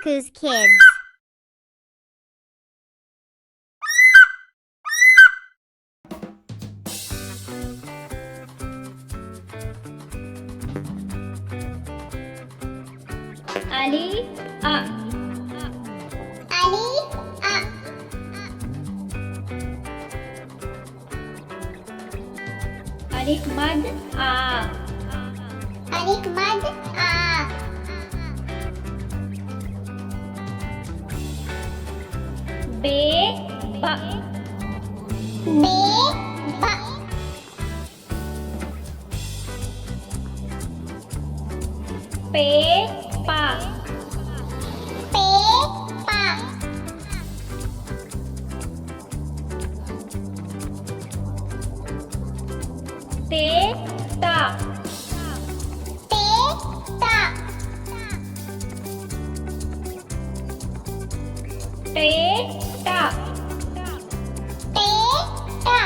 Cuckoo's Kids. Ali, a. Ali, a. Alif mad, a. Alif mad, a. Be, ba. Be, ba. Pe, pa. Pe, pa. Te, ta. Te, ta. Te, ta. Te, ta.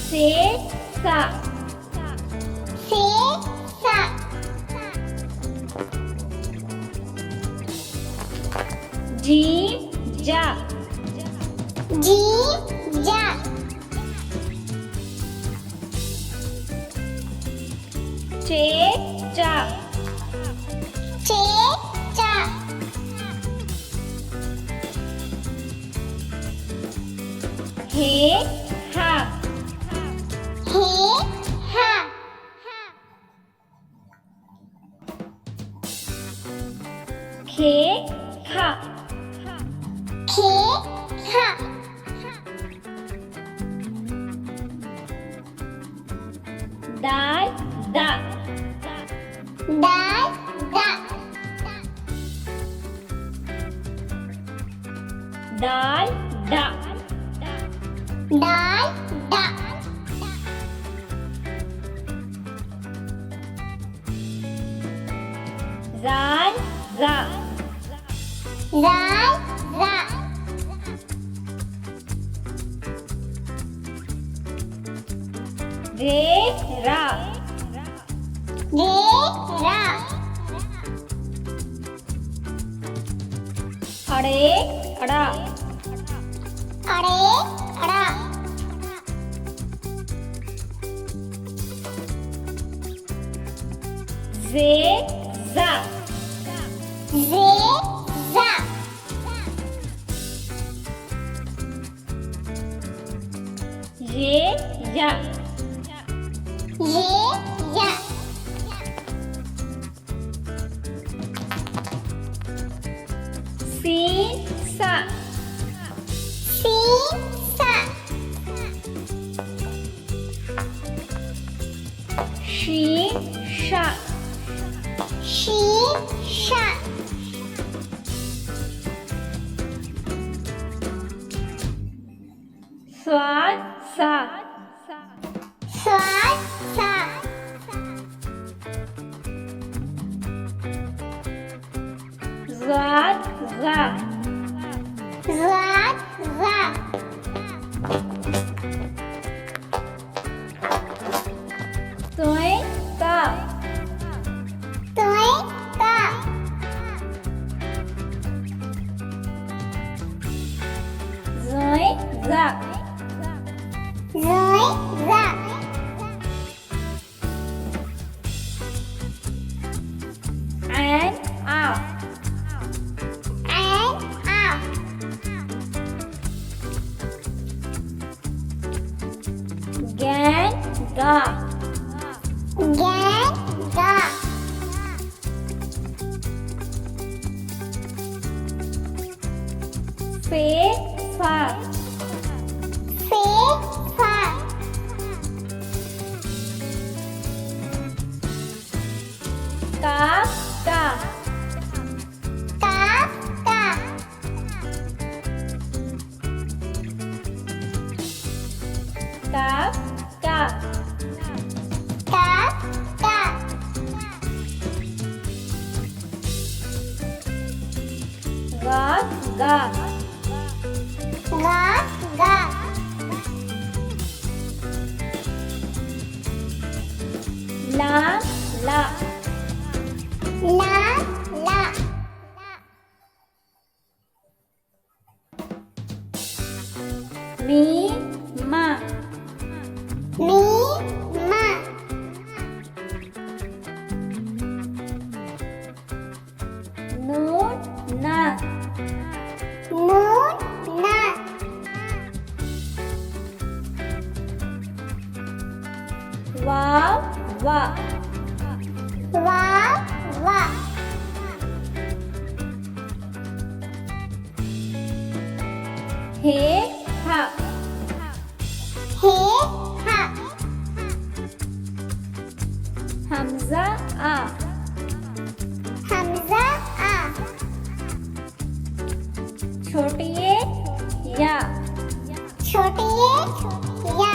Se, sa. Se, sa. Jim, ja. Ji, ja. Che, cha. Che, cha. He, ha. He, ha. Khe, kha. Khe, kha. Dal, da. Dal, da. Dal, da. Dal, da. Zal, za. Zal, za. Re, ra. Re, ra. Ade, ada. Ade, ada. Ze, za. Ze, za. Ye, ya. Ye, ya. Sin, sa. Sin, sa. Shin, sha. Shin, sha. Swad, sa. Swad, sa. Zad, za. Zad, za. Toy, ta. Toy, ta. Zoy, za. Zoy, za. An, a. An, a. Gan, ga. Gan, ga. Fe, fa. Fe, fa. Ka, ka. Ka, ka. Ka, ka. Ka, ka. Ga, ga. Ga, ga. La, la. میم ما میم ما نون نا نون نا واو وا واو وا ہے ہا ہے ہا حمزہ آ حمزہ آ چھوٹیے یا چھوٹیے یا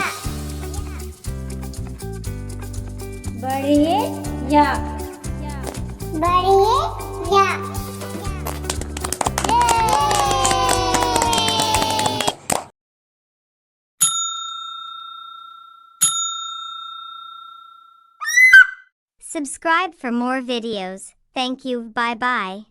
بڑیے یا بڑیے یا Subscribe for more videos. Thank you. Bye bye.